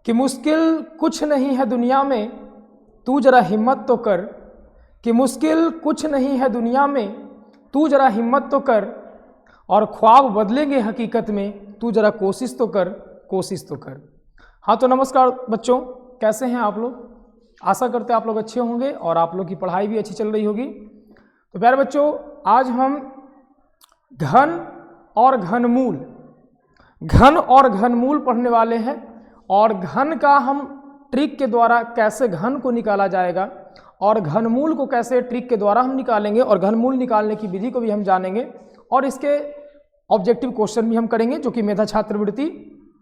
कि मुश्किल कुछ नहीं है दुनिया में, तू जरा हिम्मत तो कर। कि मुश्किल कुछ नहीं है दुनिया में, तू जरा हिम्मत तो कर। और ख्वाब बदलेंगे हकीकत में, तू जरा कोशिश तो कर, कोशिश तो कर। हाँ तो नमस्कार बच्चों, कैसे हैं आप लोग? आशा करते हैं आप लोग अच्छे होंगे और आप लोग की पढ़ाई भी अच्छी चल रही होगी। तो प्यारे बच्चों, आज हम घन और घनमूल पढ़ने वाले हैं। और घन का हम ट्रिक के द्वारा कैसे घन को निकाला जाएगा और घनमूल को कैसे ट्रिक के द्वारा हम निकालेंगे और घनमूल निकालने की विधि को भी हम जानेंगे और इसके ऑब्जेक्टिव क्वेश्चन भी हम करेंगे जो कि मेधा छात्रवृत्ति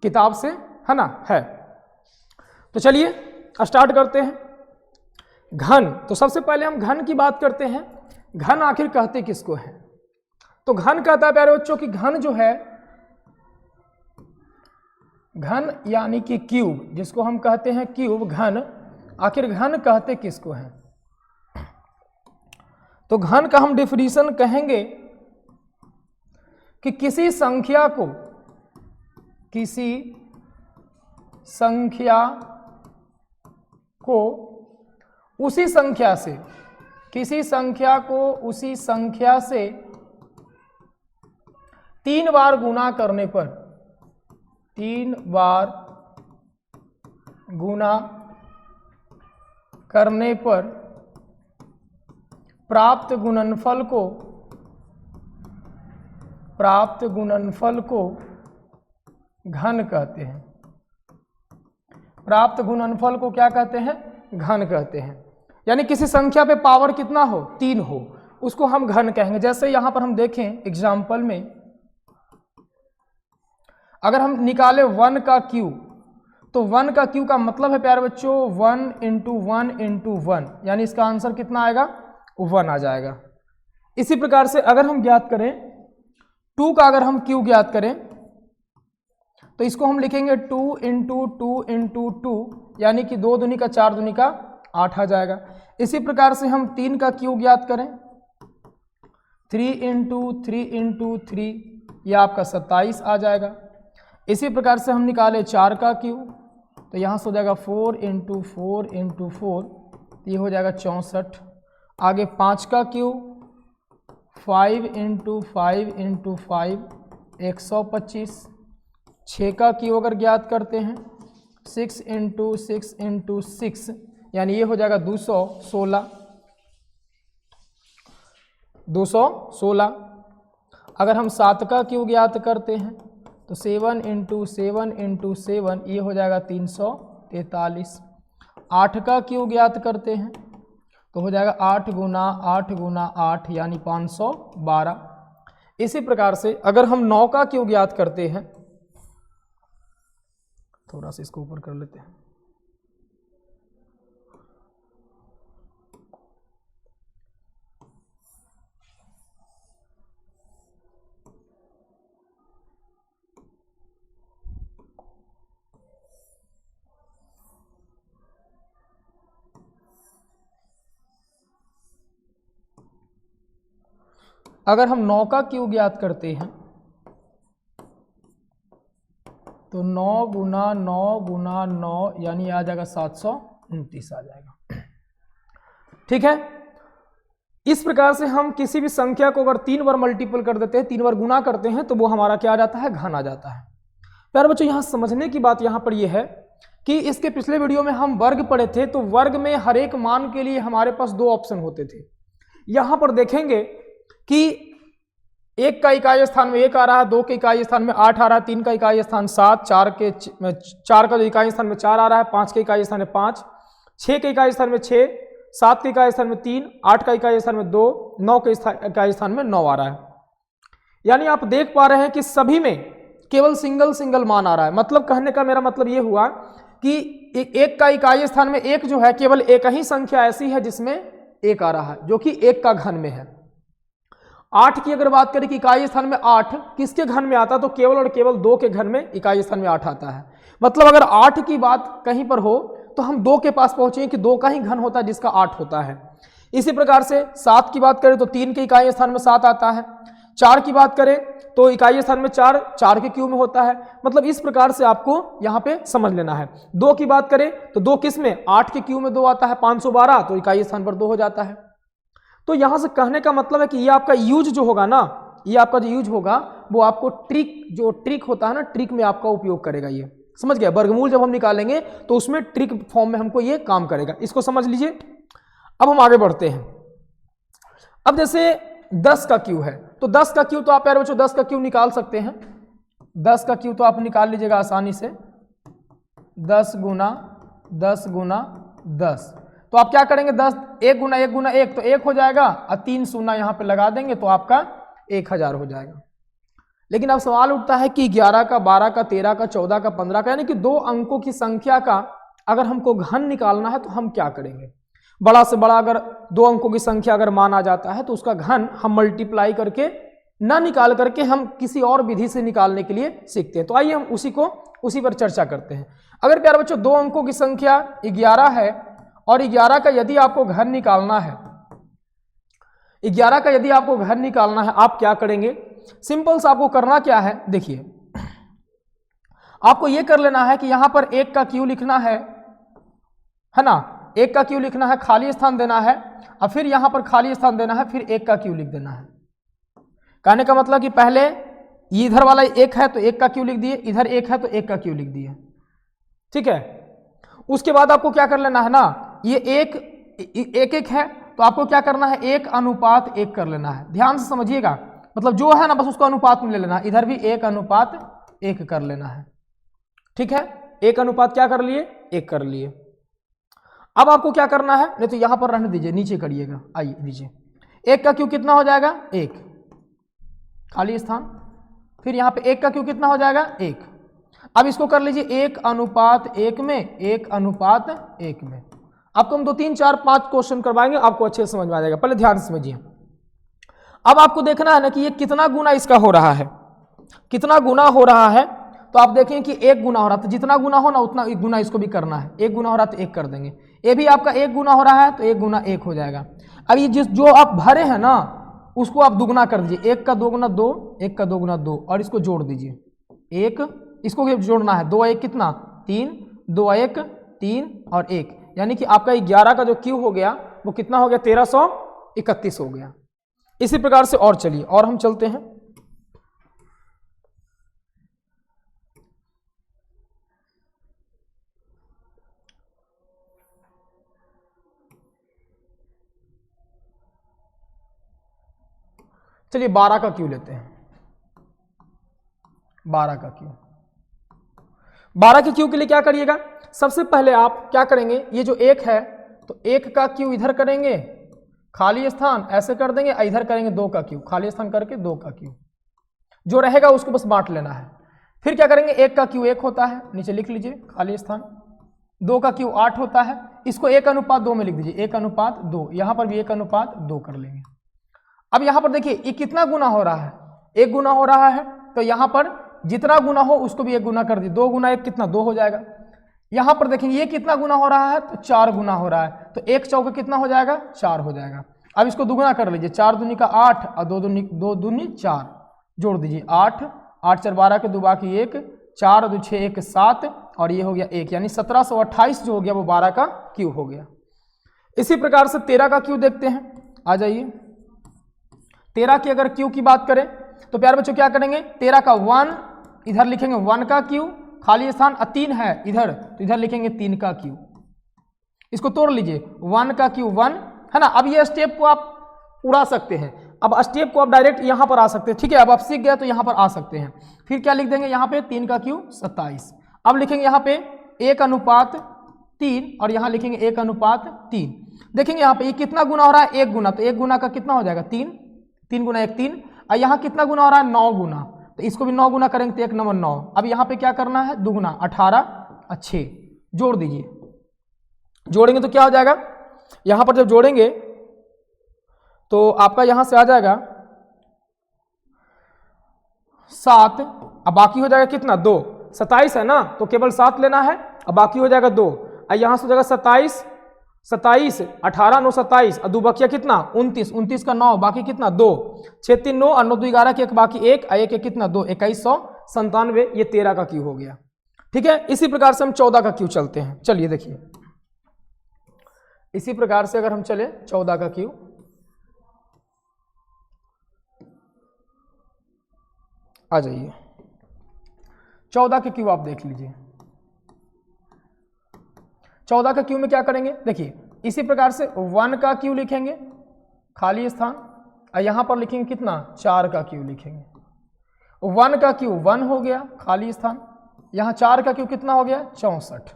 किताब से है ना है। तो चलिए स्टार्ट करते हैं। घन, तो सबसे पहले हम घन की बात करते हैं। घन आखिर कहते किसको है? तो घन कहता है प्यारे बच्चों कि घन जो है, घन यानी कि क्यूब, जिसको हम कहते हैं क्यूब, घन। आखिर घन कहते किसको है? तो घन का हम डेफिनेशन कहेंगे कि किसी संख्या को उसी संख्या से, किसी संख्या को उसी संख्या से 3 बार गुना करने पर, 3 बार गुना करने पर प्राप्त गुणनफल को घन कहते हैं। प्राप्त गुणनफल को क्या कहते हैं? घन कहते हैं। यानी किसी संख्या पे पावर कितना हो? 3 हो, उसको हम घन कहेंगे। जैसे यहां पर हम देखें एग्जाम्पल में, अगर हम निकाले 1 का क्यूब, तो 1 का क्यूब का मतलब है प्यारे बच्चों 1 × 1 × 1, यानी इसका आंसर कितना आएगा? 1 आ जाएगा। इसी प्रकार से अगर हम ज्ञात करें 2 का, अगर हम क्यूब ज्ञात करें तो इसको हम लिखेंगे 2 × 2 × 2, यानी कि 2 दूनी का 4 दूनी का 8 आ जाएगा। इसी प्रकार से हम 3 का क्यूब ज्ञात करें, 3 × 3 × 3, यह आपका 27 आ जाएगा। इसी प्रकार से हम निकाले 4 का क्यूब, तो यहाँ से हो जाएगा 4 × 4 × 4, ये हो जाएगा 64। आगे 5 का क्यूब, 5 × 5 × 5, 125। 6 का क्यूब अगर ज्ञात करते हैं 6 × 6 × 6, यानी ये हो जाएगा 216। 216। अगर हम 7 का क्यूब ज्ञात करते हैं तो 7 × 7 × 7, ये हो जाएगा 343। 8 का क्यूब ज्ञात करते हैं तो हो जाएगा 8 × 8 × 8, यानी 512। इसी प्रकार से अगर हम 9 का क्यूब ज्ञात करते हैं, थोड़ा सा इसको ऊपर कर लेते हैं। अगर हम 9 का क्यूब ज्ञात करते हैं तो 9 × 9 × 9, यानी आ जाएगा 729 आ जाएगा। ठीक है। इस प्रकार से हम किसी भी संख्या को अगर 3 बार मल्टीपल कर देते हैं, 3 बार गुना करते हैं, तो वो हमारा क्या आ जाता है? घन आ जाता है। प्यारे बच्चों, यहाँ समझने की बात यहाँ पर यह है कि इसके पिछले वीडियो में हम वर्ग पढ़े थे, तो वर्ग में हर एक मान के लिए हमारे पास 2 ऑप्शन होते थे। यहाँ पर देखेंगे कि 1 का इकाई स्थान में 1 आ रहा है, 2 के इकाई स्थान में 8 आ रहा है, 3 का इकाई स्थान 7, 4 का इकाई स्थान में 4 आ रहा है, 5 के इकाई स्थान में 5, 6 के इकाई स्थान में 6, 7 के इकाई स्थान में 3, 8 का इकाई स्थान में 2, 9 के इकाई स्थान में 9 आ रहा है। यानी आप देख पा रहे हैं कि सभी में केवल सिंगल मान आ रहा है। मतलब कहने का मेरा मतलब ये हुआ कि 1 का इकाई स्थान में 1 जो है, केवल एक ही संख्या ऐसी है जिसमें 1 आ रहा है, जो कि 1 का घन में है। 8 की अगर बात करें कि इकाई स्थान में 8 किसके घन में आता है, तो केवल और केवल 2 के घन में इकाई स्थान में 8 आता है। मतलब अगर 8 की बात कहीं पर हो तो हम 2 के पास पहुंचे कि 2 का ही घन होता है जिसका 8 होता है। इसी प्रकार से 7 की बात करें तो 3 के इकाई स्थान में 7 आता है, 4 की बात करें तो इकाई स्थान में 4 4 के क्यू में होता है। मतलब इस प्रकार से आपको यहाँ पे समझ लेना है। 2 की बात करें तो 2 किस में, 8 के क्यू में 2 आता है, 512 तो इकाई स्थान पर 2 हो जाता है। तो यहां से कहने का मतलब है कि ये आपका यूज जो होगा ना, ये आपका जो यूज होगा वो आपको ट्रिक होता है ना, ट्रिक में आपका उपयोग करेगा। ये समझ गया, वर्गमूल जब हम निकालेंगे तो उसमें ट्रिक फॉर्म में हमको ये काम करेगा, इसको समझ लीजिए। अब हम आगे बढ़ते हैं। अब जैसे 10 का क्यू है तो 10 का क्यू तो आप यार बच्चों 10 का क्यू निकाल सकते हैं। 10 का क्यू तो आप निकाल लीजिएगा आसानी से, 10 गुना 10 गुना 10। तो आप क्या करेंगे, 10 1 गुना 1 गुना 1 तो 1 हो जाएगा और 3 शून्य यहाँ पे लगा देंगे तो आपका 1000 हो जाएगा। लेकिन अब सवाल उठता है कि 11 का, 12 का, 13 का, 14 का, 15 का, यानी कि 2 अंकों की संख्या का अगर हमको घन निकालना है तो हम क्या करेंगे। बड़ा से बड़ा अगर 2 अंकों की संख्या अगर मान आ जाता है तो उसका घन हम मल्टीप्लाई करके ना निकाल करके हम किसी और विधि से निकालने के लिए सीखते हैं। तो आइए हम उसी पर चर्चा करते हैं। अगर प्यारे बच्चों 2 अंकों की संख्या 11 है और 11 का यदि आपको घन निकालना है, 11 का यदि आपको घन निकालना है, आप क्या करेंगे। सिंपल सा आपको करना क्या है, देखिए आपको यह कर लेना है कि यहां पर 1 का क्यू लिखना है ना, 1 का क्यू लिखना है, खाली स्थान देना है और फिर यहां पर खाली स्थान देना है, फिर 1 का क्यू लिख देना है। कहने का मतलब कि पहले इधर वाला 1 है तो 1 का क्यू लिख दिए, इधर 1 है तो 1 का क्यू लिख दिए, ठीक है। उसके बाद आपको क्या कर लेना है ना, ये 1 है तो आपको क्या करना है, 1 अनुपात 1 कर लेना है। ध्यान से समझिएगा, मतलब जो है ना बस उसको अनुपात में ले लेना है। इधर भी 1 अनुपात 1 कर लेना है, ठीक है। 1 अनुपात क्या कर लिए, 1 कर लिए। अब आपको क्या करना है, नहीं तो यहां पर रहने दीजिए, नीचे करिएगा, आइए नीचे। 1 का क्यू कितना हो जाएगा, 1 खाली स्थान, फिर यहां पे 1 का क्यू कितना हो जाएगा, 1। अब इसको कर लीजिए 1 अनुपात 1 में, 1 अनुपात 1 में। आपको हम 2 3 4 5 क्वेश्चन करवाएंगे, आपको अच्छे से समझ में आ जाएगा। पहले ध्यान से समझिए। अब आपको देखना है ना कि ये कितना गुना इसका हो रहा है, कितना गुना हो रहा है। तो आप देखें कि 1 गुना हो रहा है, तो जितना गुना हो ना उतना गुना इसको भी करना है। 1 गुना हो रहा है तो 1 कर देंगे। ये भी आपका 1 गुना हो रहा है तो 1 गुना 1 हो जाएगा। अब ये जो आप भरे हैं ना उसको आप दुगना कर दीजिए। 1 का 2 गुना 2, 1 का 2 गुना 2 और इसको जोड़ दीजिए। 1 इसको जोड़ना है, 2 1 कितना 3, 2 1 3 और 1, यानी कि आपका 11 का जो क्यू हो गया वो कितना हो गया, 1331 हो गया। इसी प्रकार से और चलिए, और हम चलते हैं। चलिए 12 का क्यू लेते हैं। 12 का क्यू, 12 के क्यू के लिए क्या करिएगा, सबसे पहले आप क्या करेंगे, ये जो 1 है तो 1 का क्यू इधर करेंगे, खाली स्थान ऐसे कर देंगे, इधर करेंगे 2 का क्यू, खाली स्थान करके 2 का क्यू, जो रहेगा उसको बस बांट लेना है। फिर क्या करेंगे, 1 का क्यू 1 होता है, नीचे लिख लीजिए खाली स्थान। 2 का क्यू 8 होता है, इसको 1 अनुपात 2 में लिख दीजिए, 1 अनुपात 2, यहां पर भी 1 अनुपात 2 कर लेंगे। अब यहां पर देखिए ये कितना गुना हो रहा है, 1 गुना हो रहा है, तो यहां पर जितना गुना हो उसको भी 1 गुना कर दीजिए। 2 गुना 1 कितना, 2 हो जाएगा। यहां पर देखेंगे ये कितना गुना हो रहा है, तो 4 गुना हो रहा है, तो 1 चौका कितना हो जाएगा, 4 हो जाएगा। अब इसको दुगुना कर लीजिए, 4 दूनी का 8 और 2 दूनी 4, जोड़ दीजिए 8, 8 4 12 के 2 बाकी 1, 4 2 6 1 7 और ये हो गया 1, यानी 1728 जो हो गया वो 12 का क्यू हो गया। इसी प्रकार से 13 का क्यू देखते हैं, आ जाइए। 13 की अगर क्यू की बात करें तो प्यारे बच्चों क्या करेंगे, 13 का 1 इधर लिखेंगे 1 का क्यू, खाली स्थान 3 है इधर तो इधर लिखेंगे 3 का क्यू। इसको तोड़ लीजिए, 1 का क्यू 1 है ना। अब ये स्टेप को आप उड़ा सकते हैं, अब स्टेप को आप डायरेक्ट यहां पर आ सकते हैं, ठीक है। अब आप सीख गए तो यहां पर आ सकते हैं। फिर क्या लिख देंगे यहाँ पे, 3 का क्यू 27। अब लिखेंगे यहाँ पे 1 अनुपात 3 और यहाँ लिखेंगे 1 अनुपात 3। देखेंगे यहाँ पे ये कितना गुना हो रहा है, 1 गुना, तो 1 गुना का कितना हो जाएगा 3, 3 गुना 1 3, और यहाँ कितना गुना हो रहा है 9 गुना, तो इसको भी 9 गुना करेंगे तो 1 नंबर 9। अब यहाँ पे क्या करना है, दुगुना 18 और 6 जोड़ दीजिए। जोड़ेंगे तो क्या हो जाएगा, यहाँ पर जब जोड़ेंगे तो आपका यहाँ से आ जाएगा 7, अब बाकी हो जाएगा कितना 2, 27 है ना तो केवल 7 लेना है, अब बाकी हो जाएगा 2, और यहाँ से हो जाएगा 27 27, 18 9 27, और 2 बकिया कितना 29, 29 का 9, बाकी कितना 2, 6 3 9 और 9 2 11 के एक बाकी 1, और 1 कितना 2, 2197, ये 13 का क्यू हो गया। ठीक है, इसी प्रकार से हम 14 का क्यू चलते हैं। चलिए देखिए, इसी प्रकार से अगर हम चले 14 का क्यू, आ जाइए 14 के क्यू आप देख लीजिए। 14 का क्यू में क्या करेंगे, देखिए इसी प्रकार से 1 का क्यू लिखेंगे, खाली स्थान, और यहां पर लिखेंगे कितना 4 का क्यू लिखेंगे। 1 का क्यू 1 हो गया, खाली स्थान, यहां 4 का क्यू कितना हो गया 64।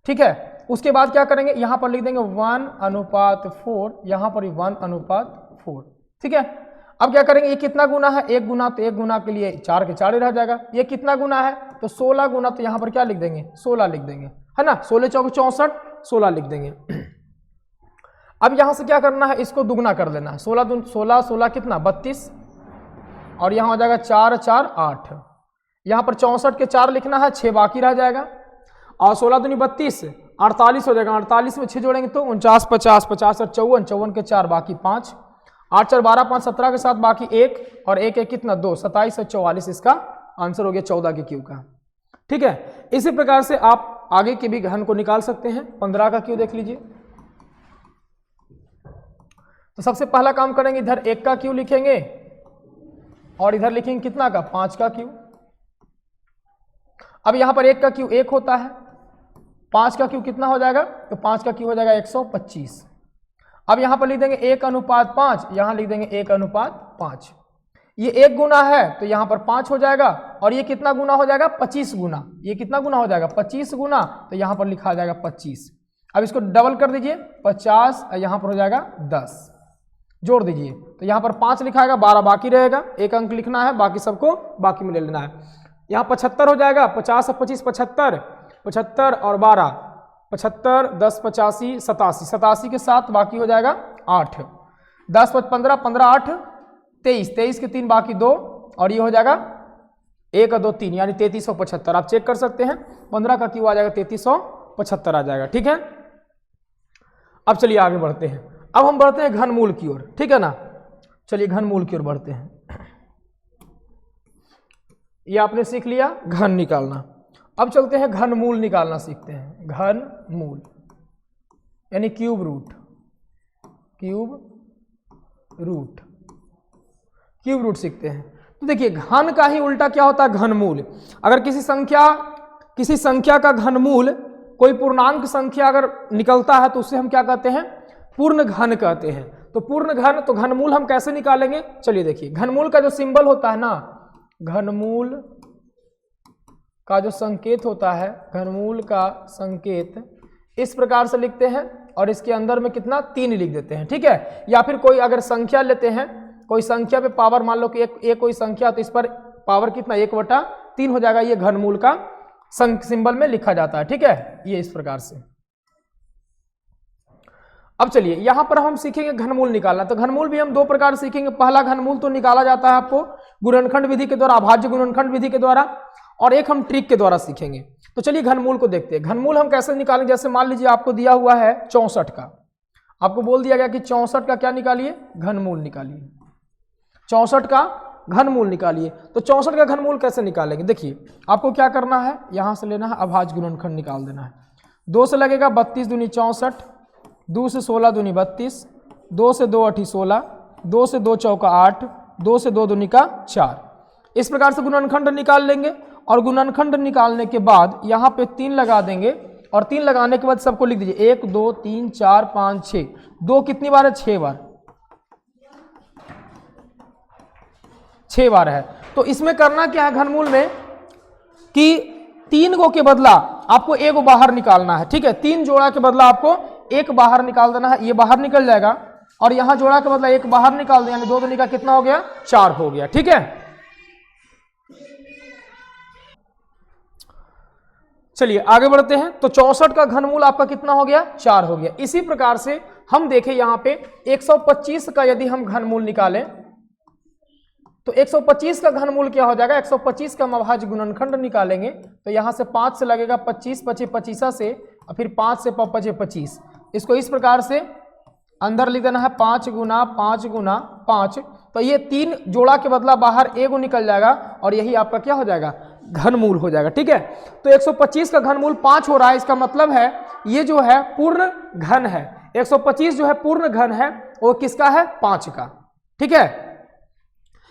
ठीक है, उसके बाद क्या करेंगे, यहां पर लिख देंगे 1:4, यहां पर 1:4। ठीक है, अब क्या करेंगे, ये कितना गुना है 1 गुना, तो 1 गुना के लिए 4 के 4 ही रह जाएगा। ये कितना गुना है तो 16 गुना, तो यहां पर क्या लिख देंगे 16 लिख देंगे, है ना, 16 चौके 64, 16 लिख देंगे। अब यहां से क्या करना है, इसको दुगना कर देना है, 16 16 कितना 32, और यहां हो जाएगा 4 4 8, यहां पर 64 के 4 लिखना है, 6 बाकी रह जाएगा, और 16 दूनी 32, 48 हो जाएगा, 48 में 6 जोड़ेंगे तो 49 50 50 और 54, 54 के 4 बाकी 5, 8 4 12 5 17 के साथ बाकी 1, और 1 1 कितना 2, 27 और 44 इसका आंसर हो गया 14 के क्यू का। ठीक है, इसी प्रकार से आप आगे के भी घन को निकाल सकते हैं। 15 का क्यू देख लीजिए, तो सबसे पहला काम करेंगे, इधर 1 का क्यू लिखेंगे और इधर लिखेंगे कितना का 5 का क्यू। अब यहां पर 1 का क्यू 1 होता है, 5 का क्यू कितना हो जाएगा, तो 5 का क्यू हो जाएगा 125। अब यहां पर लिख देंगे 1:5, यहां लिख देंगे 1:5। ये 1 गुना है तो यहां पर 5 हो जाएगा, और ये कितना गुना हो जाएगा 25 गुना, ये कितना गुना हो जाएगा 25 गुना, तो यहां पर लिखा जाएगा 25। अब इसको डबल कर दीजिए 50, यहां पर हो जाएगा 10, जोड़ दीजिए, तो यहां पर 5 लिखाएगा, 12 बाकी रहेगा, 1 अंक लिखना है, बाकी सबको बाकी में ले लेना है। यहाँ 75 हो जाएगा, 50 और 25 75, 75 और 12 75, 10 85 87, 87 के साथ बाकी हो जाएगा 8, 10 15 15 8 23, 23 के 3 बाकी 2, और ये हो जाएगा 1 2 3 यानी 3375। आप चेक कर सकते हैं, 15 का क्यू आ जाएगा 3375 आ जाएगा। ठीक है, अब चलिए आगे बढ़ते हैं। अब हम बढ़ते हैं घनमूल की ओर, ठीक है ना, चलिए घनमूल की ओर बढ़ते हैं। ये आपने सीख लिया घन निकालना, अब चलते हैं घनमूल निकालना सीखते हैं। घनमूल यानी क्यूब रूट, क्यूब रूट सीखते हैं। तो देखिए घन का ही उल्टा क्या होता है घनमूल। अगर किसी संख्या का घनमूल, कोई पूर्णांक संख्या अगर निकलता है तो उसे हम क्या कहते हैं पूर्ण घन कहते हैं। तो पूर्ण घन, तो घनमूल हम कैसे निकालेंगे, चलिए देखिए, घनमूल का जो सिंबल होता है ना, घनमूल का जो संकेत होता है, घनमूल का संकेत इस प्रकार से लिखते हैं, और इसके अंदर में कितना 3 लिख देते हैं। ठीक है, या फिर कोई अगर संख्या लेते हैं, कोई संख्या पे पावर मान लो कि एक कोई संख्या, तो इस पर पावर कितना 1/3 हो जाएगा, ये घनमूल का सिंबल में लिखा जाता है। ठीक है, ये इस प्रकार से। अब चलिए यहां पर हम सीखेंगे घनमूल निकालना। तो घनमूल भी हम 2 प्रकार सीखेंगे। पहला घनमूल तो निकाला जाता है आपको गुणनखंड विधि के द्वारा, अभाज्य गुणनखंड विधि के द्वारा, और एक हम ट्रिक के द्वारा सीखेंगे। तो चलिए घनमूल को देखते हैं। घनमूल हम कैसे निकालेंगे, जैसे मान लीजिए आपको दिया हुआ है 64 का, आपको बोल दिया गया कि 64 का क्या निकालिए, घनमूल निकालिए, 64 का घनमूल निकालिए। तो 64 का घनमूल कैसे निकालेंगे, देखिए आपको क्या करना है, यहां से लेना है अभाज्य गुणनखंड निकाल देना है। 2 से लगेगा 32 दूनी 64, 2 से 16 दूनी 32, 2 से 2 8 16, 2 से 2 चौका 8, 2 से 2 दूनी का 4। इस प्रकार से गुणनखंड निकाल लेंगे, और गुणनखंड निकालने के बाद यहाँ पे 3 लगा देंगे, और 3 लगाने के बाद सबको लिख दीजिए 1 2 3 4 5 6। 2 कितनी बार है, 6 बार, 6 बार है। तो इसमें करना क्या है घनमूल में, कि 3 को के बदला आपको 1 बाहर निकालना है। ठीक है, 3 जोड़ा के बदला आपको 1 बाहर निकाल देना है, ये बाहर निकल जाएगा, और यहां जोड़ा के बदला 1 बाहर निकाल दें, यानी 2 दूनी का कितना हो गया 4 हो गया। ठीक है, चलिए आगे बढ़ते हैं। तो 64 का घनमूल आपका कितना हो गया 4 हो गया। इसी प्रकार से हम देखें यहां पे 125 का यदि हम घनमूल निकालें, तो 125 का घनमूल क्या हो जाएगा, 125 का हम अभाज्य गुणनखंड निकालेंगे। तो यहां से 5 से लगेगा 25, 25 से, और फिर 5 से 25, इसको इस प्रकार से अंदर लिख देना है 5 गुना 5 गुना 5, तो ये 3 जोड़ा के बदला बाहर एगो निकल जाएगा और यही आपका क्या हो जाएगा, घनमूल हो जाएगा। ठीक है, तो 125 का घनमूल 5 हो रहा है, इसका मतलब है ये जो है पूर्ण घन है। 125 जो है पूर्ण घन है, वो किसका है, 5 का। ठीक है,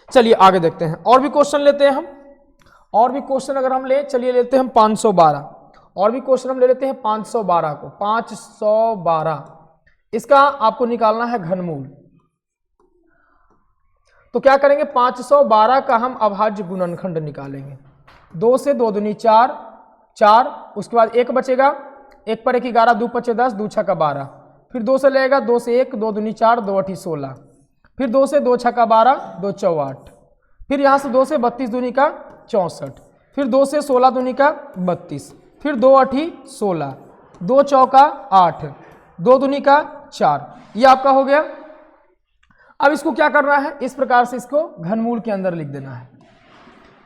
चलिए आगे देखते हैं, और भी क्वेश्चन लेते हैं हम। और भी क्वेश्चन अगर हम ले, चलिए लेते हैं 512, और भी क्वेश्चन हम ले लेते हैं 512 को। 512 इसका आपको निकालना है घनमूल। तो क्या करेंगे, 512 का हम अभाज्य गुणनखंड निकालेंगे। 2 से 2 दूनी 4, 4, उसके बाद 1 बचेगा, 1 पर 1 11, 2 पचे 10, 2 छक्का 12, फिर 2 से लगेगा, 2 से 1, 2 दूनी 4, 2 8 16, फिर 2 से 2 छक्का 12, 2 चौ 8, फिर यहाँ से 2 से 32 दूनी का 64, फिर 2 से 16 दूनी का 32, फिर 2 8 16, 2 चौका 8, 2 दूनी का 4, ये आपका हो गया। अब इसको क्या करना है, इस प्रकार से इसको घनमूल के अंदर लिख देना है।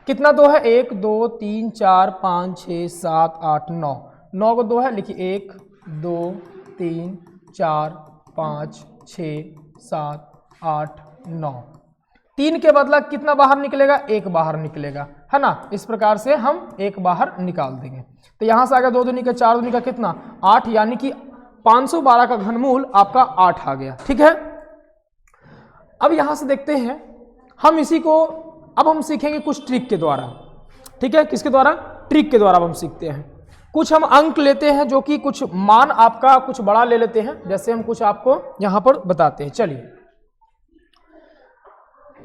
कितना 2 है, 1 2 3 4 5 6 7 8 9, 9 को 2 है, लिखिए 1 2 3 4 5 6 7 8 9, 3 के बदला कितना बाहर निकलेगा, 1 बाहर निकलेगा, है ना। इस प्रकार से हम 1 बाहर निकाल देंगे। तो यहां से आ गया 2 दूनी का 4 दूनी का कितना 8, यानी कि 512 का घनमूल आपका 8 आ गया। ठीक है, अब यहां से देखते हैं हम इसी को, अब हम सीखेंगे कुछ ट्रिक के द्वारा। ठीक है, किसके द्वारा, ट्रिक के द्वारा हम सीखते हैं। कुछ हम अंक लेते हैं, जो कि कुछ मान आपका कुछ बड़ा ले लेते हैं, जैसे हम कुछ आपको यहां पर बताते हैं। चलिए,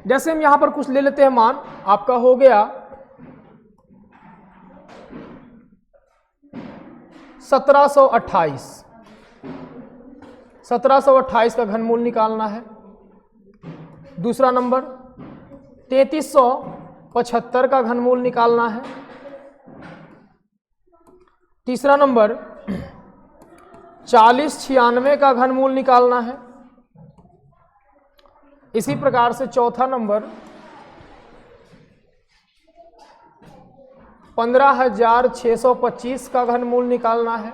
जैसे हम यहां पर कुछ ले लेते हैं, मान आपका हो गया 1728, 1728 का घनमूल निकालना है। दूसरा नंबर 3375 का घनमूल निकालना है। तीसरा नंबर 4096 का घनमूल निकालना है। इसी प्रकार से चौथा नंबर 15625 का घनमूल निकालना है।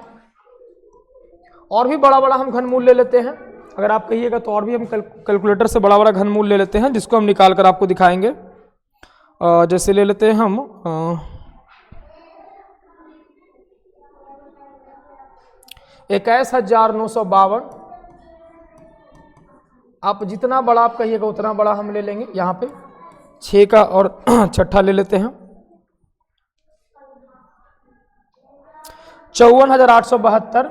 और भी बड़ा बड़ा हम घनमूल ले लेते हैं, अगर आप कहिएगा तो और भी हम कैलकुलेटर से बड़ा बड़ा घनमूल ले लेते हैं, जिसको हम निकाल कर आपको दिखाएंगे। जैसे ले लेते हैं हम 21952। आप जितना बड़ा आप कहिएगा उतना बड़ा हम ले लेंगे। यहाँ पे 6 का और छठा ले लेते हैं 54,872,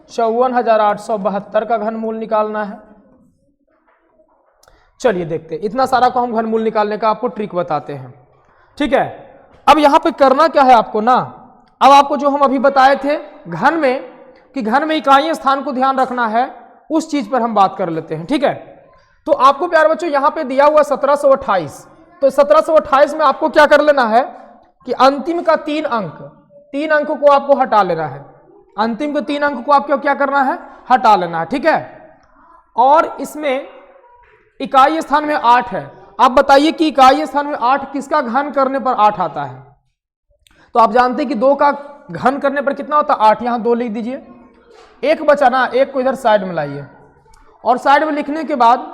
54,872 का घनमूल निकालना है। चलिए देखते हैं, इतना सारा को हम घनमूल निकालने का आपको ट्रिक बताते हैं। ठीक है, अब यहां पे करना क्या है आपको ना, अब आपको जो हम अभी बताए थे घन में, कि घन में इकाई स्थान को ध्यान रखना है, उस चीज पर हम बात कर लेते हैं। ठीक है, तो आपको प्यारे बच्चों यहां पे दिया हुआ 1728, तो 1728 में आपको क्या कर लेना है कि अंतिम का 3 अंक को आपको हटा लेना है। अंतिम के 3 अंक को आपको क्या करना है, हटा लेना है। ठीक है, और इसमें इकाई स्थान में 8 है। आप बताइए कि इकाई स्थान में 8 किसका घन करने पर 8 आता है। तो आप जानते हैं कि 2 का घन करने पर कितना होता है, 8। यहां 2 लिख दीजिए, 1 बचा ना, 1 को इधर साइड में लाइए, और साइड में लिखने के बाद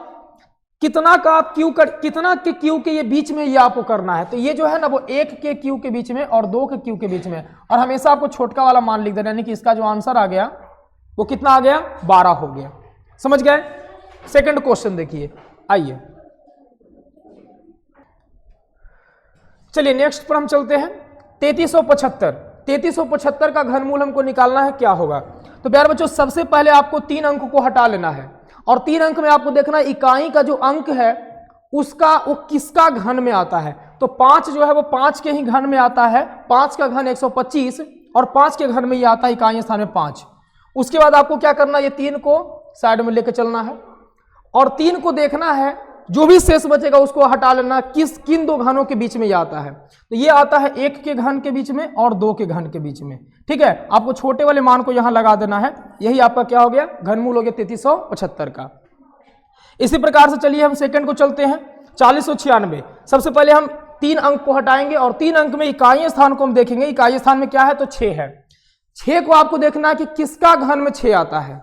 कितना का आप कितना के क्यू के ये बीच में ये आपको करना है। तो ये जो है ना वो 1 के क्यू के बीच में और 2 के क्यू के बीच में, और हमेशा आपको छोटका वाला मान लिख देना, यानी कि इसका जो आंसर आ गया वो कितना आ गया, 12 हो गया। समझ गए। सेकंड क्वेश्चन देखिए, आइए चलिए नेक्स्ट पर हम चलते हैं। 3375 का घनमूल हमको निकालना है, क्या होगा। तो प्यारे बच्चों सबसे पहले आपको 3 अंक को हटा लेना है, और 3 अंक में आपको देखना है इकाई का जो अंक है उसका वो किसका घन में आता है। तो 5 जो है वो 5 के ही घन में आता है। 5 का घन 125 और 5 के घन में ये आता है इकाई स्थान में 5। उसके बाद आपको क्या करना है, ये 3 को साइड में लेकर चलना है, और 3 को देखना है, जो भी शेष बचेगा उसको हटा लेना, किन 2 घनों के बीच में ये आता है। तो ये आता है 1 के घन के बीच में और 2 के घन के बीच में। ठीक है, आपको छोटे वाले मान को यहां लगा देना है। यही आपका क्या हो गया, घनमूल हो गया 3375 का। इसी प्रकार से चलिए हम सेकंड को चलते हैं, 4096। सबसे पहले हम 3 अंक को हटाएंगे, और 3 अंक में इकाई स्थान को हम देखेंगे। इकाई स्थान में क्या है, तो 6 है। 6 को आपको देखना है कि किसका घन में 6 आता है,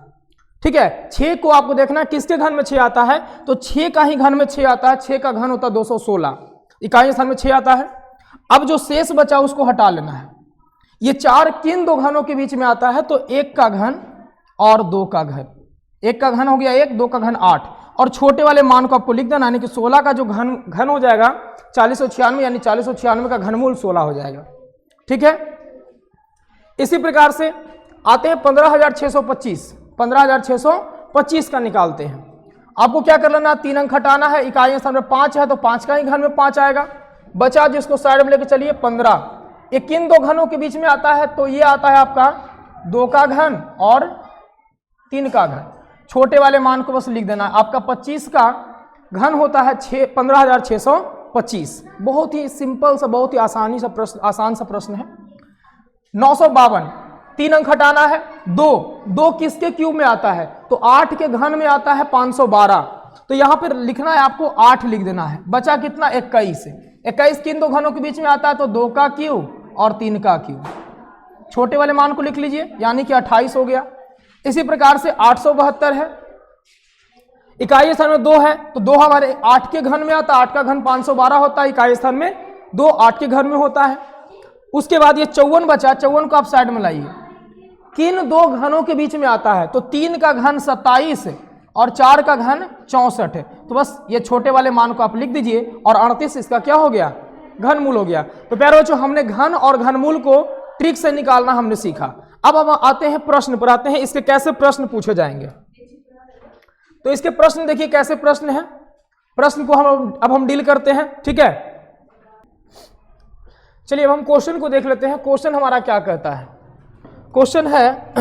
ठीक है। 6 को आपको देखना है किसके घन में 6 आता है, तो 6 का ही घन में 6 आता है। 6 का घन होता है 216, इकाई स्थान में 6 आता है। अब जो शेष बचा उसको हटा लेना है। ये 4 किन दो घनों के बीच में आता है, तो 1 का घन और 2 का घन। 1 का घन हो गया 1, 2 का घन 8, और छोटे वाले मान को आपको लिख देना, यानी कि 16 का जो घन हो जाएगा 4096, यानी 4096 का घनमूल 16 हो जाएगा, ठीक है। इसी प्रकार से आते हैं 15625, 15625 का निकालते हैं। आपको क्या कर लेना, 3 अंक हटाना है, इकाई स्थान में 5 है तो 5 का ही घन में 5 आएगा। बचा जिसको साइड में लेके चलिए 15। ये किन दो घनों के बीच में आता है, तो ये आता है आपका 2 का घन और 3 का घन। छोटे वाले मान को बस लिख देना। आपका 25 का घन होता है 15625। बहुत ही सिंपल सा, बहुत ही आसान सा प्रश्न है। 952, 3 अंक हटाना है। 2 किसके क्यूब में आता है, तो 8 के घन में आता है 512, तो यहां पर लिखना है आपको 8 लिख देना है। बचा कितना, 21। 21 किन दो घनों के बीच में आता है, तो 2 का क्यूब और 3 का क्यूब। छोटे वाले मान को लिख लीजिए, यानी कि 28 हो गया। इसी प्रकार से 872 है, इकाई स्थान में 2 है तो 2 हमारे 8 के घन में आता है। 8 का घन 512 होता है, इकाई स्थान में 2 8 के घन में होता है। उसके बाद ये 54 बचा, 54 को आप साइड में लाइए। किन दो घनों के बीच में आता है, तो 3 का घन 27 और 4 का घन 64 है। तो बस ये छोटे वाले मान को आप लिख दीजिए, और 38 इसका क्या हो गया, घनमूल हो गया। तो प्यारे बच्चों, हमने घन और घनमूल को ट्रिक से निकालना हमने सीखा। अब हम आते हैं प्रश्न पर, आते हैं इसके कैसे प्रश्न पूछे जाएंगे। तो इसके प्रश्न देखिए कैसे प्रश्न है, प्रश्न को हम डील करते हैं, ठीक है। चलिए अब हम क्वेश्चन को देख लेते हैं। क्वेश्चन हमारा क्या कहता है, क्वेश्चन है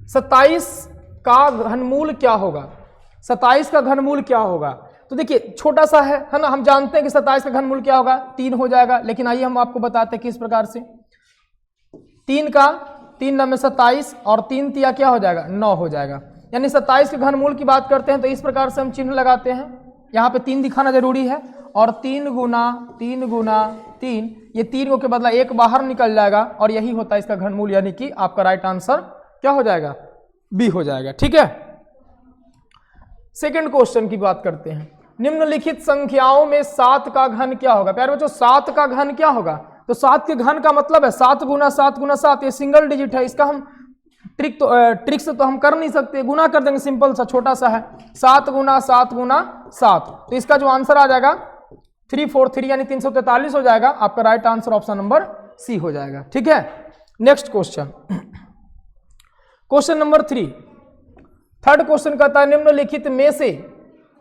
27 का घनमूल क्या होगा। 27 का घनमूल क्या होगा, तो देखिए छोटा सा है ना। हम जानते हैं कि 27 का घनमूल क्या होगा, 3 हो जाएगा। लेकिन आइए हम आपको बताते हैं किस प्रकार से। 3 का 3 9 में 27 और 3 तिया क्या हो जाएगा, 9 हो जाएगा। यानी 27 के घनमूल की बात करते हैं तो इस प्रकार से हम चिन्ह लगाते हैं। यहाँ पे 3 दिखाना जरूरी है, और 3 गुना 3, ये 3 के बदला 1 बाहर निकल जाएगा, और यही होता है इसका घनमूल, यानी कि आपका राइट आंसर क्या हो जाएगा, बी हो जाएगा, ठीक है। सेकंड क्वेश्चन की बात करते हैं। निम्नलिखित संख्याओं में 7 का घन क्या होगा। प्यारे बच्चों, 7 का घन क्या होगा, तो 7 के घन का मतलब है 7 गुना 7 गुना 7, ये सिंगल डिजिट है। इसका हम ट्रिक से तो हम कर नहीं सकते, गुना कर देंगे, सिंपल सा छोटा सा है। 7 गुना 7 गुना 7, तो इसका जो आंसर आ जाएगा 343, यानी 343 हो जाएगा। आपका right answer option number C हो जाएगा, ठीक है। Next question, question number 3, third question कहता है निम्नलिखित में से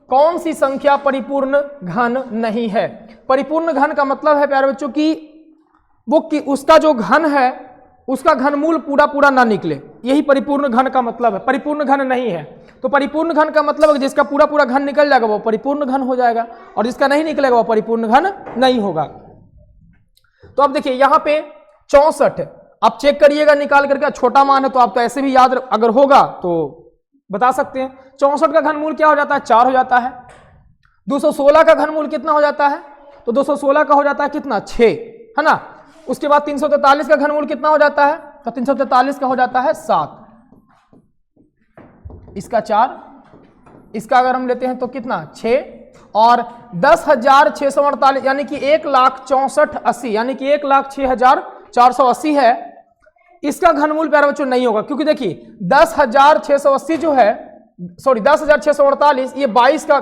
कौन सी संख्या परिपूर्ण घन नहीं है। परिपूर्ण घन का मतलब है प्यारे बच्चों कि उसका जो घन है उसका घनमूल पूरा पूरा ना निकले, यही परिपूर्ण घन का मतलब है। परिपूर्ण घन नहीं है, तो परिपूर्ण घन का मतलब है जिसका पूरा पूरा घन निकल जाएगा वो परिपूर्ण घन हो जाएगा, और जिसका नहीं निकलेगा वो परिपूर्ण घन नहीं होगा। तो अब देखिए यहाँ पे 64, आप चेक करिएगा निकाल करके, छोटा मान है तो आपको ऐसे भी याद अगर होगा तो बता सकते हैं। 64 का घनमूल क्या हो जाता है, 4 हो जाता है। 216 का घनमूल कितना हो जाता है, तो 216 का हो जाता है कितना, 6, है ना। उसके बाद 343 का घनमूल कितना हो जाता है, तो 343 का हो जाता है 7, इसका 4, इसका अगर हम लेते हैं तो कितना 6, और 10,648 यानी कि 1,64,80, यानी कि 1,06,480 है। इसका घनमूल प्यारे बच्चों नहीं होगा, क्योंकि देखिए 10,680 जो है, सॉरी 10,648, ये 22 का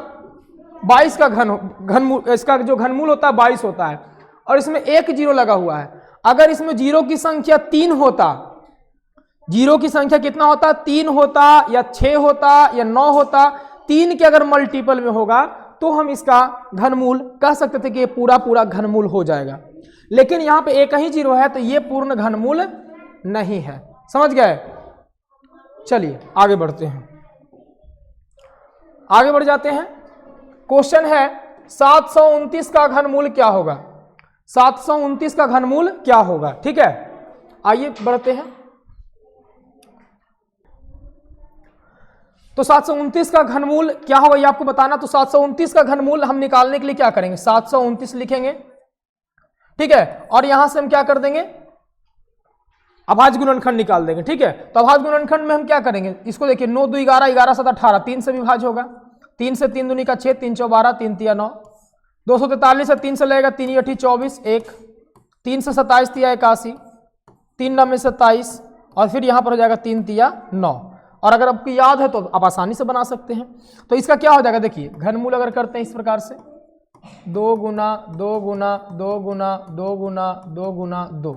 घनमूल, इसका जो घनमूल होता है 22 होता है, और इसमें 1 जीरो लगा हुआ है। अगर इसमें जीरो की संख्या 3 होता, जीरो की संख्या कितना होता, 3 होता या 6 होता या 9 होता, 3 के अगर मल्टीपल में होगा तो हम इसका घनमूल कह सकते थे कि ये पूरा पूरा घनमूल हो जाएगा। लेकिन यहां पे एक ही जीरो है तो ये पूर्ण घनमूल नहीं है, समझ गए। चलिए आगे बढ़ते हैं, आगे बढ़ जाते हैं। क्वेश्चन है 729 का घनमूल क्या होगा। 729 का घनमूल क्या होगा, ठीक है। आइए बढ़ते हैं। तो 729 का घनमूल क्या होगा ये आपको बताना। तो 729 का घनमूल हम निकालने के लिए क्या करेंगे, 729 लिखेंगे, ठीक है। और यहां से हम क्या कर देंगे, अभाज्य गुणनखंड निकाल देंगे, ठीक है। तो अभाज्य गुणनखंड में हम क्या करेंगे, इसको देखिए 9 2 11, 11 7 18, 3 से विभाज्य होगा, 3 से 3 दूनी का 6, 3 4 12, 3 3 9, 243 है, 3 से लगेगा 3 8 24, 1, 3 से 27 3 81, 3 9 में 27, और फिर यहाँ पर हो जाएगा 3 3 9। और अगर आपको याद है तो आप आसानी से बना सकते हैं। तो इसका क्या हो जाएगा, देखिए घनमूल अगर करते हैं इस प्रकार से 2 गुना 2 गुना 2 गुना 2 गुना 2 गुना 2,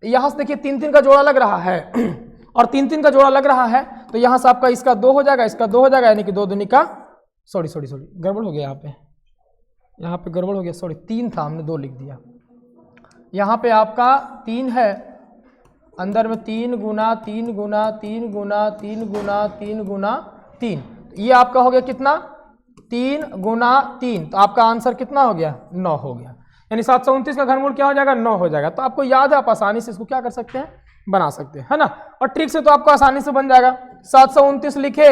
यहाँ से देखिए 3 3 का जोड़ा लग रहा है और 3 3 का जोड़ा लग रहा है, तो यहाँ से आपका इसका 2 हो जाएगा, इसका 2 हो जाएगा, यानी कि 2 दूनी का सॉरी गड़बड़ हो गया, यहाँ पे गड़बड़ हो गया, सॉरी 3 था, हमने 2 लिख दिया। यहाँ पे आपका 3 है, अंदर में 3 गुना 3 गुना 3 गुना 3 गुना 3 गुना 3, ये आपका हो गया कितना 3 गुना 3, तो आपका आंसर कितना हो गया 9 हो गया, यानी 729 का घनमूल क्या हो जाएगा 9 हो जाएगा। तो आपको याद है, आप आसानी से इसको क्या कर सकते हैं, बना सकते हैं, है ना। और ट्रिक से तो आपको आसानी से बन जाएगा। 729 लिखे,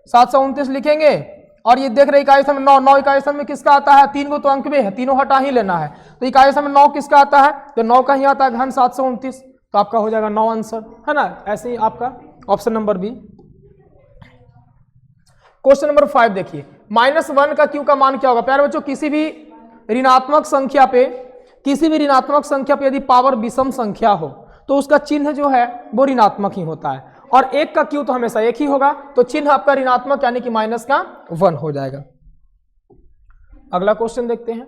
729 लिखेंगे, और ये देख रहे इकाई समय 9, 9 इकाई समय में किसका आता है, 3 को तो अंक में है, तीनों हटा ही लेना है, तो इकाई समय 9 किसका आता है, तो 9 का ही आता है घन 729, तो आपका हो जाएगा 9 आंसर, है ना। ऐसे ही आपका option number B. Question number 5 देखिए, -1 का क्यू का मान क्या होगा। प्यारे बच्चों, किसी भी ऋणात्मक संख्या पे यदि पावर विषम संख्या हो तो उसका चिन्ह जो है वो ऋणात्मक ही होता है, और 1 का क्यू तो हमेशा 1 ही होगा, तो चिन्ह आपका ऋणात्मक यानी कि -1 हो जाएगा। अगला क्वेश्चन देखते हैं,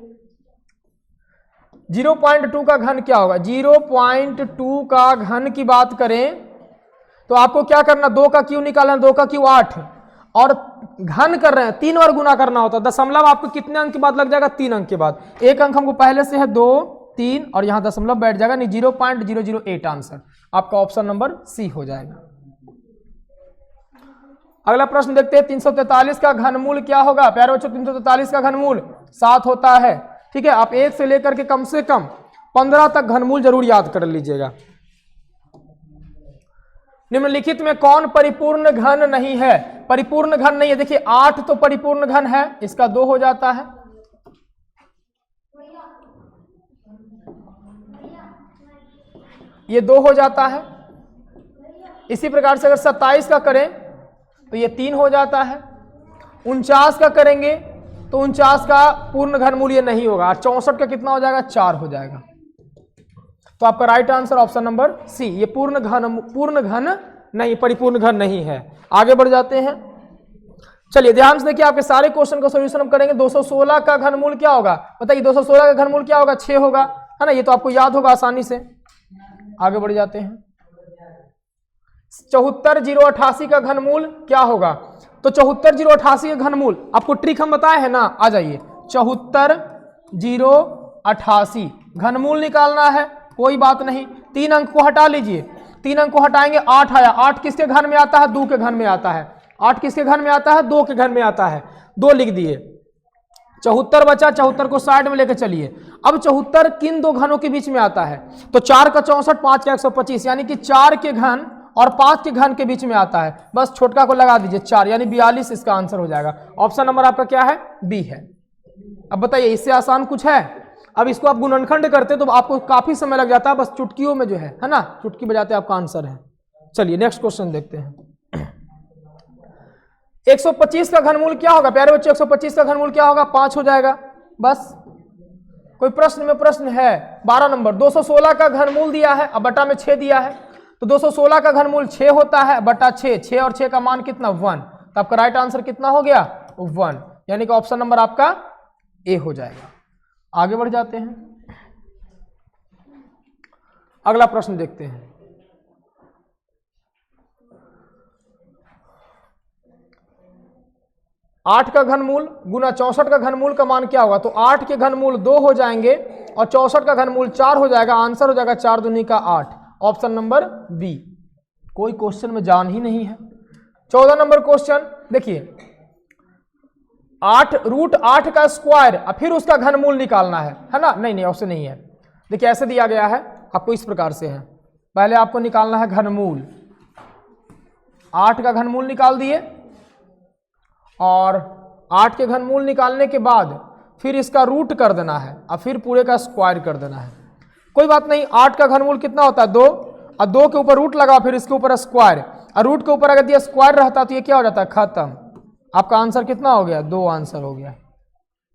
0.2 का घन क्या होगा। 0.2 का घन की बात करें तो आपको क्या करना, 2 का क्यू निकालना, 2 का क्यू 8, और घन कर रहे हैं 3 बार गुना करना होता है। दशमलव आपको कितने अंक के बाद लग जाएगा, 3 अंक के बाद, एक अंक हमको पहले से है 2 3, और यहां दशमलव बैठ जाएगा, नहीं 0.008 आंसर आपका ऑप्शन नंबर सी हो जाएगा। अगला प्रश्न देखते हैं, 343 का घनमूल क्या होगा। प्यारे बच्चों, 343 का घनमूल 7 होता है, ठीक है। आप 1 से लेकर के कम से कम 15 तक घनमूल जरूर याद कर लीजिएगा। निम्नलिखित में कौन परिपूर्ण घन नहीं है। परिपूर्ण घन नहीं है, देखिए 8 तो परिपूर्ण घन है, इसका 2 हो जाता है, ये 2 हो जाता है। इसी प्रकार से अगर 27 का करें तो ये 3 हो जाता है। 49 का करेंगे तो 49 का पूर्ण घनमूल ये नहीं होगा, और 64 का कितना हो जाएगा, 4 हो जाएगा। तो आपका right answer option number C, ये पूर्ण घन नहीं, परिपूर्ण घन नहीं है। आगे बढ़ जाते हैं, चलिए ध्यान से देखिए, आपके सारे क्वेश्चन का सॉल्यूशन हम करेंगे। 216 का घनमूल क्या होगा, बताइए 216 का घनमूल क्या होगा, 6 होगा, है ना, ये तो आपको याद होगा आसानी से। आगे बढ़ जाते हैं, 74088 का घनमूल क्या होगा। तो 74088 का घनमूल आपको ट्रिक हम बताए हैं ना, आ जाइए। 74088 घनमूल निकालना है, कोई बात नहीं, 3 अंक को हटा लीजिए, 3 अंक को हटाएंगे, 8 आया, 8 किसके घन में आता है, 2 के घन में आता है, 8 किसके घन में आता है, 2 के घन में आता है, 2 लिख दिए। 74 बचा, 74 को साइड में लेकर चलिए। अब 74 किन 2 घनों के बीच में आता है, तो 4 का 64, 5 का 125, यानी कि 4 के घन और 5 के घन के बीच में आता है, बस छोटका को लगा दीजिए 4, यानी 42 इसका आंसर हो जाएगा। ऑप्शन नंबर आपका क्या है, बी है। अब बताइए इससे आसान कुछ है। अब इसको आप गुणनखंड करते तो आपको काफी समय लग जाता है, बस चुटकियों में जो है ना, चुटकी बजाते आपका आंसर है। चलिए नेक्स्ट क्वेश्चन देखते हैं, 125 का घनमूल क्या होगा। प्यारे बच्चों, 125 का घनमूल क्या होगा, 5 हो जाएगा, बस। कोई प्रश्न में प्रश्न है, 12 नंबर। 216 का घनमूल दिया है, अब बटा में 6 दिया है, तो 216 का घनमूल 6 होता है, बटा 6, 6 और 6 का मान कितना, 1, तो आपका राइट आंसर कितना हो गया, 1, यानी कि ऑप्शन नंबर आपका ए हो जाएगा। आगे बढ़ जाते हैं, अगला प्रश्न देखते हैं, 8 का घनमूल गुना 64 का घनमूल का मान क्या होगा। तो 8 के घनमूल 2 हो जाएंगे और 64 का घनमूल 4 हो जाएगा, आंसर हो जाएगा 4 दूनी का 8, ऑप्शन नंबर बी। कोई क्वेश्चन में जान ही नहीं है। 14 नंबर क्वेश्चन देखिए, 8 √8 का स्क्वायर और फिर उसका घनमूल निकालना है ना, नहीं ऑप्शन नहीं है। देखिए ऐसे दिया गया है आपको, इस प्रकार से है, पहले आपको निकालना है घनमूल, 8 का घनमूल निकाल दिए, और 8 के घनमूल निकालने के बाद फिर इसका रूट कर देना है और फिर पूरे का स्क्वायर कर देना है। कोई बात नहीं, 8 का घनमूल कितना होता है, 2, और 2 के ऊपर रूट लगाओ, फिर इसके ऊपर स्क्वायर, और रूट के ऊपर अगर ये स्क्वायर रहता तो ये क्या हो जाता है, खत्म। आपका आंसर कितना हो गया, 2 आंसर हो गया।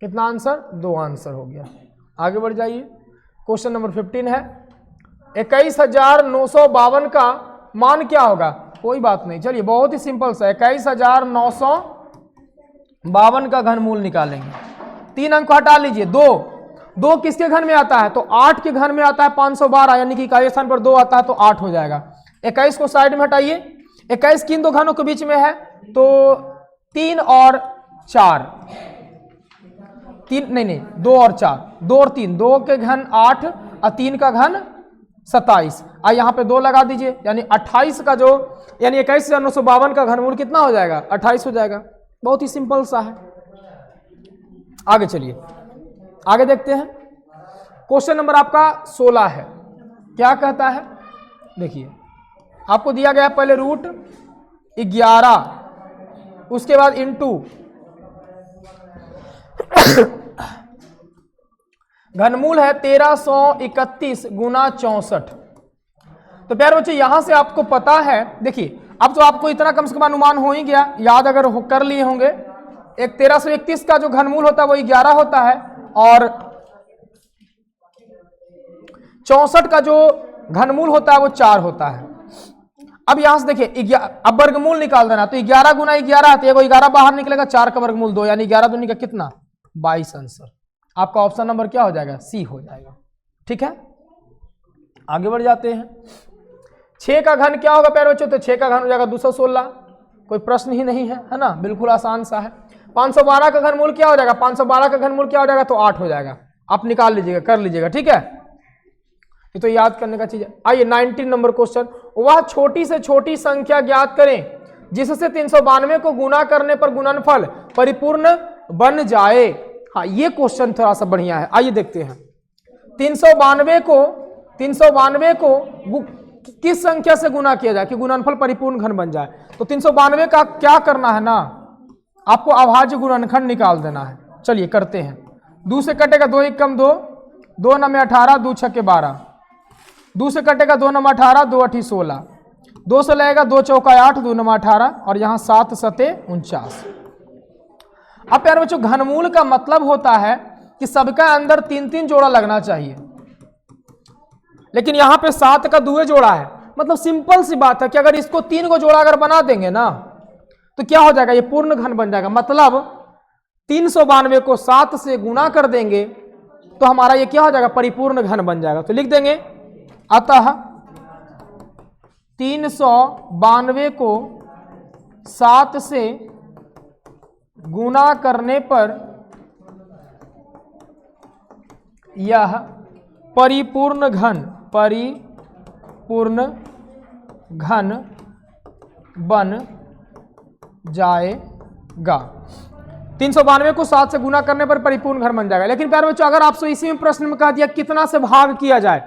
कितना आंसर, 2 आंसर हो गया। आगे बढ़ जाइए, क्वेश्चन नंबर 15 है 21,952 का मान क्या होगा। कोई बात नहीं, चलिए बहुत ही सिंपल सा, 21,952 का घनमूल निकालेंगे। 3 अंक को हटा लीजिए, 2 किसके घन में आता है, तो 8 के घन में आता है 512, यानी कि इकाई स्थान पर 2 आता है तो 8 हो जाएगा। 21 को साइड में हटाइए, 21 किन दो घनों के बीच में है, तो 3 और 4, 3 नहीं 2 और 4, 2 और 3, 2 के घन 8 और 3 का घन 27, और यहाँ पे 2 लगा दीजिए, यानी 28 का जो, यानी 21,952 का घनमूल कितना हो जाएगा, 28 हो जाएगा। बहुत ही सिंपल सा है। आगे चलिए, आगे देखते हैं। क्वेश्चन नंबर आपका 16 है। क्या कहता है, देखिए आपको दिया गया पहले √11, उसके बाद इंटू घनमूल है 1331 गुना 64। तो प्यारे बच्चों यहां से आपको पता है, देखिए अब तो आपको इतना कम से कम अनुमान हो ही गया, याद अगर कर लिए होंगे। एक 1331 का जो घनमूल होता है वो 11 होता है, और 64 का जो घनमूल होता है वो 4 होता है। अब यहां से देखिए, अब वर्गमूल निकाल देना, तो 11 गुना 11 तो 11 बाहर निकलेगा, 4 का वर्गमूल 2, यानी 11 दूनी का कितना, 22 आंसर। आपका ऑप्शन नंबर क्या हो जाएगा, सी हो जाएगा। ठीक है, आगे बढ़ जाते हैं। 6 का घन क्या होगा प्यारे बच्चों, तो 6 का घन हो जाएगा 216, कोई प्रश्न ही नहीं है ना, बिल्कुल आसान सा है। 512 का घनमूल क्या हो जाएगा, 512 का घनमूल क्या हो जाएगा, तो 8 हो जाएगा। आप निकाल लीजिएगा, कर लीजिएगा, ठीक है, ये तो याद करने का चीज है। आइए 19 नंबर क्वेश्चन, वह छोटी से छोटी संख्या ज्ञात करें जिससे 392 को गुना करने पर गुणनफल परिपूर्ण बन जाए। हाँ, ये क्वेश्चन थोड़ा सा बढ़िया है, आइए देखते हैं। 392 को किस संख्या से गुना किया जाए कि गुणनफल परिपूर्ण घन बन जाए। तो 392 का क्या करना है ना, आपको अभाज्य गुणनखंड निकाल देना है। चलिए करते हैं। 2 से कटेगा 2 1 कम 2, 2 9 में 18, 2 6 के 12, 2 से कटेगा 2 9 18, 2 8 16, 2 से लगेगा 2 चौका 8, 2 9 18, और यहाँ 7 7 49। अब प्यारे बच्चों घनमूल का मतलब होता है कि सबका अंदर 3-3 जोड़ा लगना चाहिए, लेकिन यहाँ पे 7 का 2 जोड़ा है। मतलब सिंपल सी बात है कि अगर इसको 3 को जोड़ा अगर बना देंगे ना तो क्या हो जाएगा, ये पूर्ण घन बन जाएगा। मतलब 392 को 7 से गुना कर देंगे तो हमारा ये क्या हो जाएगा, परिपूर्ण घन बन जाएगा। तो लिख देंगे, अतः 392 को 7 से गुना करने पर यह परिपूर्ण घन बन जाएगा। 392 को 7 से गुना करने पर परिपूर्ण घन बन जाएगा। लेकिन प्यारे बच्चों अगर आपसे इसी में प्रश्न में कह दिया कितना से भाग किया जाए,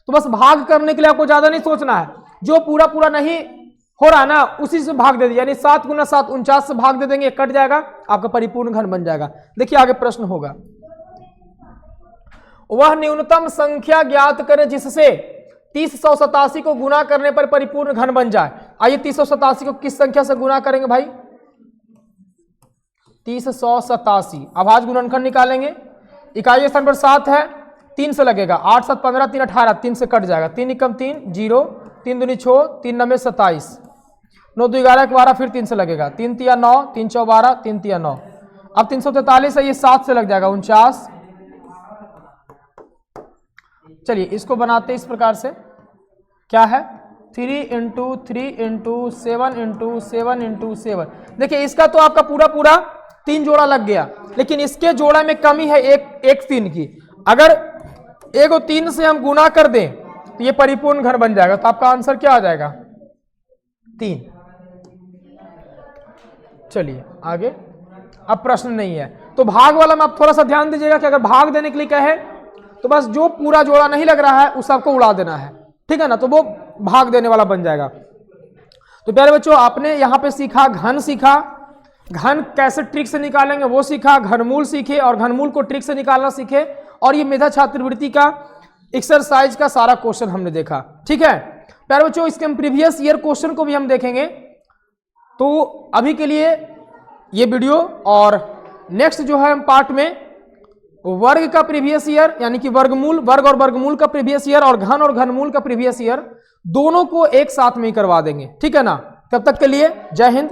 तो बस भाग करने के लिए आपको ज्यादा नहीं सोचना है, जो पूरा पूरा नहीं हो रहा ना उसी से भाग दे दीजिए, यानी 7 गुना 7 49 से भाग दे देंगे, कट जाएगा, आपका परिपूर्ण घन बन जाएगा। देखिए आगे प्रश्न होगा, वह न्यूनतम संख्या ज्ञात करें जिससे 3087 को गुना करने पर परिपूर्ण घन बन जाए। आइए 3087 को किस संख्या से गुना करेंगे भाई, 3087 अभाज्य गुणनखंड निकालेंगे। इकाई स्थान पर 7 है, 3 से लगेगा, 8 7 15, 3 18, 3 से कट जाएगा, 3 एकम 3 0, 3 दूनी 6, 3 9 27, 9 2 11 12, फिर 3 से लगेगा, 3 तिया 9, 3 चौ 12, 3 तिया 9। अब 343 है, ये 7 से लग जाएगा 49। चलिए इसको बनाते इस प्रकार से, क्या है 3 × 3 × 7 × 7 × 7। देखिए इसका तो आपका पूरा पूरा 3 जोड़ा लग गया, लेकिन इसके जोड़ा में कमी है एक 3 की। अगर एक 3 से हम गुना कर दें तो ये परिपूर्ण घन बन जाएगा। तो आपका आंसर क्या आ जाएगा, 3। चलिए आगे, अब प्रश्न नहीं है तो भाग वाला में आप थोड़ा सा ध्यान दीजिएगा कि अगर भाग देने के लिए कहे तो बस जो पूरा जोड़ा नहीं लग रहा है उस आपको उड़ा देना है, ठीक है ना, तो वो भाग देने वाला बन जाएगा। तो प्यारे बच्चों आपने यहां पे सीखा, घन सीखा, घन कैसे ट्रिक से निकालेंगे वो सीखा, घनमूल सीखे और घनमूल को ट्रिक से निकालना सीखे, और ये मेधा छात्रवृत्ति का एक्सरसाइज का सारा क्वेश्चन हमने देखा, ठीक है। प्यारे बच्चों इसके हम प्रीवियस ईयर क्वेश्चन को भी हम देखेंगे। तो अभी के लिए ये वीडियो, और नेक्स्ट जो है हम पार्ट में वर्ग का प्रीवियस ईयर यानी कि वर्गमूल, वर्ग और वर्गमूल का प्रीवियस ईयर और घनमूल का प्रीवियस ईयर दोनों को एक साथ में ही करवा देंगे। ठीक है ना? तब तक के लिए जय हिंद।